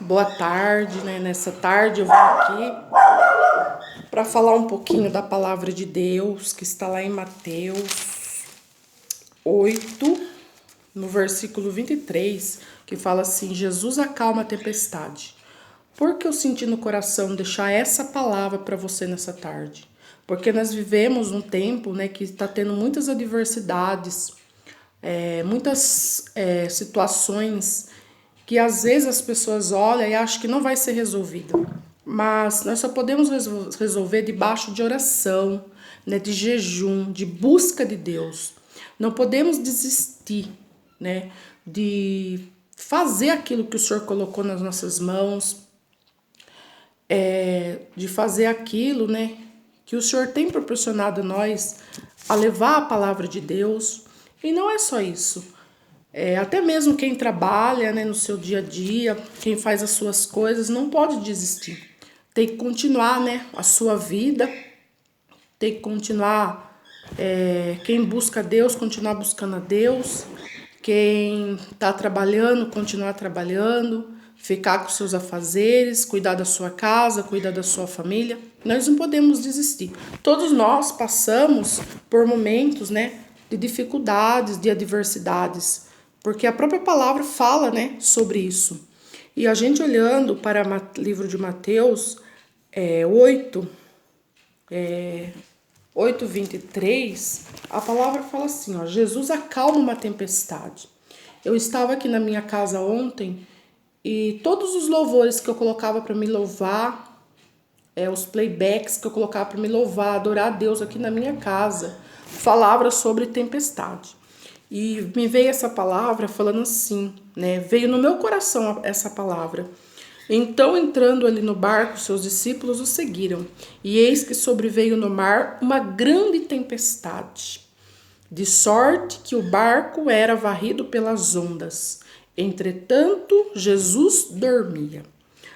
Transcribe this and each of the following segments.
Boa tarde, né? Nessa tarde eu vim aqui para falar um pouquinho da palavra de Deus, que está lá em Mateus 8, no versículo 23, que fala assim: Jesus acalma a tempestade. Por que eu senti no coração deixar essa palavra para você nessa tarde? Porque nós vivemos um tempo, né, que está tendo muitas adversidades, muitas situações que às vezes as pessoas olham e acham que não vai ser resolvida. Mas nós só podemos resolver debaixo de oração, né, de jejum, de busca de Deus. Não podemos desistir, né, de fazer aquilo que o Senhor colocou nas nossas mãos, de fazer aquilo, né, que o Senhor tem proporcionado a nós, a levar a palavra de Deus. E não é só isso. Até mesmo quem trabalha, né, no seu dia a dia, quem faz as suas coisas, não pode desistir. Tem que continuar, né, a sua vida, tem que continuar. Quem busca Deus, continuar buscando a Deus. Quem está trabalhando, continuar trabalhando, ficar com seus afazeres, cuidar da sua casa, cuidar da sua família. Nós não podemos desistir. Todos nós passamos por momentos, né, de dificuldades, de adversidades, porque a própria palavra fala, né, sobre isso. E a gente olhando para o livro de Mateus 8, 8:23, a palavra fala assim, ó: Jesus acalma uma tempestade. Eu estava aqui na minha casa ontem e todos os louvores que eu colocava para me louvar, os playbacks que eu colocava para me louvar, adorar a Deus aqui na minha casa, falava sobre tempestade. E me veio essa palavra falando assim, né? Veio no meu coração essa palavra. Então, entrando ali no barco, seus discípulos o seguiram. E eis que sobreveio no mar uma grande tempestade, de sorte que o barco era varrido pelas ondas. Entretanto, Jesus dormia.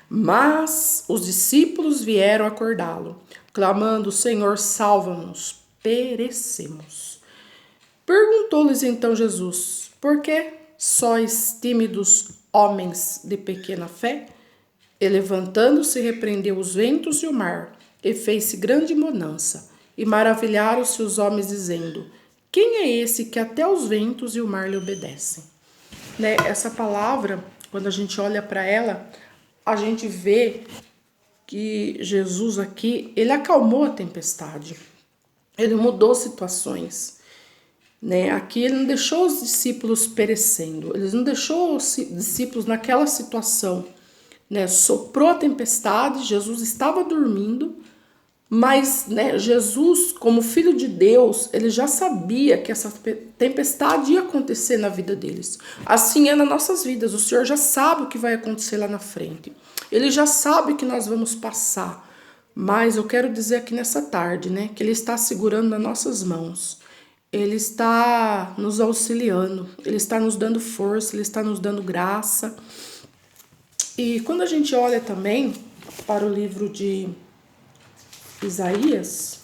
Mas os discípulos vieram acordá-lo, clamando: Senhor, salva-nos, perecemos. Perguntou-lhes então Jesus: por que sois tímidos, homens de pequena fé? E levantando-se, repreendeu os ventos e o mar, e fez-se grande bonança. E maravilharam-se os homens, dizendo: quem é esse que até os ventos e o mar lhe obedecem? Né? Essa palavra, quando a gente olha para ela, a gente vê que Jesus aqui, ele acalmou a tempestade. Ele mudou situações. Né? Aqui ele não deixou os discípulos perecendo, ele não deixou os discípulos naquela situação. Né? Soprou a tempestade, Jesus estava dormindo, mas, né, Jesus, como filho de Deus, ele já sabia que essa tempestade ia acontecer na vida deles. Assim é nas nossas vidas, o Senhor já sabe o que vai acontecer lá na frente. Ele já sabe que nós vamos passar. Mas eu quero dizer aqui nessa tarde, né, que Ele está segurando nas nossas mãos. Ele está nos auxiliando, Ele está nos dando força, Ele está nos dando graça. E quando a gente olha também para o livro de Isaías,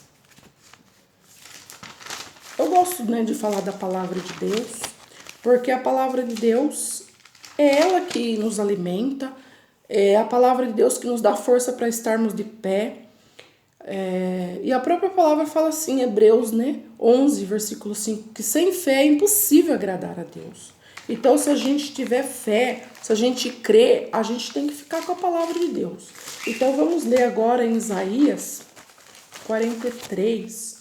eu gosto, né, de falar da palavra de Deus, porque a palavra de Deus é ela que nos alimenta, é a palavra de Deus que nos dá força para estarmos de pé. E a própria palavra fala assim, Hebreus, né, 11, versículo 5, que sem fé é impossível agradar a Deus. Então, se a gente tiver fé, se a gente crer, a gente tem que ficar com a palavra de Deus. Então, vamos ler agora em Isaías 43.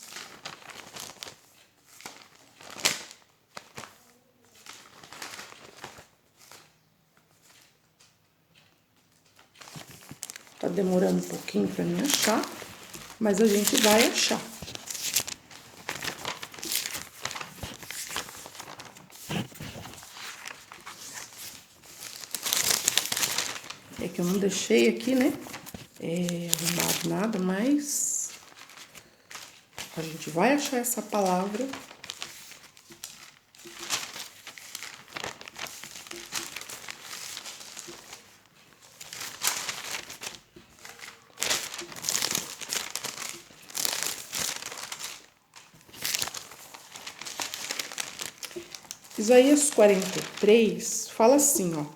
Tá demorando um pouquinho para me achar, mas a gente vai achar. É que eu não deixei aqui, né, arrumado nada, mas a gente vai achar essa palavra. Isaías 43 fala assim, ó: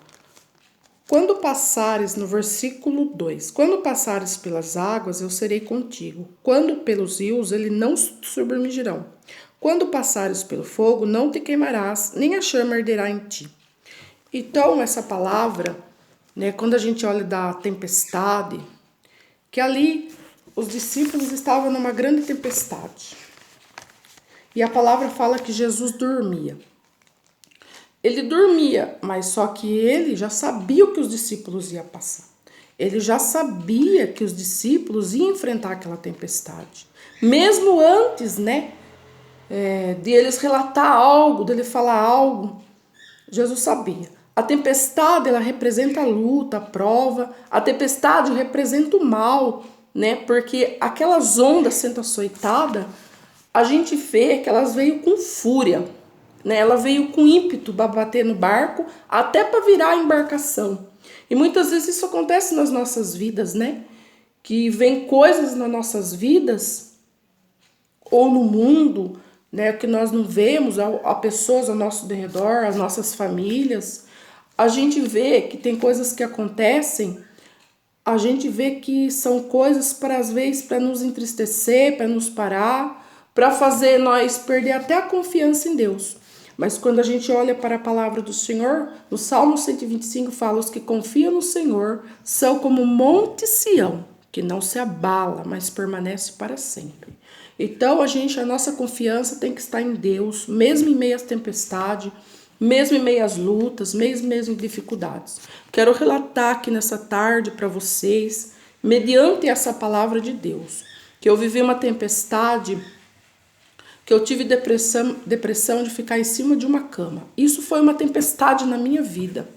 Quando passares, no versículo 2, quando passares pelas águas, eu serei contigo. Quando pelos rios, eles não submergirão. Quando passares pelo fogo, não te queimarás, nem a chama arderá em ti. Então, essa palavra, né, quando a gente olha da tempestade, que ali os discípulos estavam numa grande tempestade. E a palavra fala que Jesus dormia. Ele dormia, mas só que ele já sabia o que os discípulos iam passar. Ele já sabia que os discípulos iam enfrentar aquela tempestade. Mesmo antes, né, de eles relatar algo, dele falar algo, Jesus sabia. A tempestade, ela representa a luta, a prova. A tempestade representa o mal, né? Porque aquelas ondas sendo açoitadas, a gente vê que elas veio com fúria, né? Ela veio com ímpeto para bater no barco, até para virar a embarcação. E muitas vezes isso acontece nas nossas vidas, né? Que vem coisas nas nossas vidas ou no mundo, né, que nós não vemos, a pessoas ao nosso redor, as nossas famílias. A gente vê que tem coisas que acontecem, a gente vê que são coisas para às vezes para nos entristecer, para nos parar, para fazer nós perder até a confiança em Deus. Mas quando a gente olha para a palavra do Senhor, no Salmo 125 fala: os que confiam no Senhor são como o monte Sião, que não se abala, mas permanece para sempre. Então a nossa confiança tem que estar em Deus, mesmo em meio às tempestades, mesmo em meio às lutas, mesmo em dificuldades. Quero relatar aqui nessa tarde para vocês, mediante essa palavra de Deus, que eu vivi uma tempestade, que eu tive depressão de ficar em cima de uma cama. Isso foi uma tempestade na minha vida.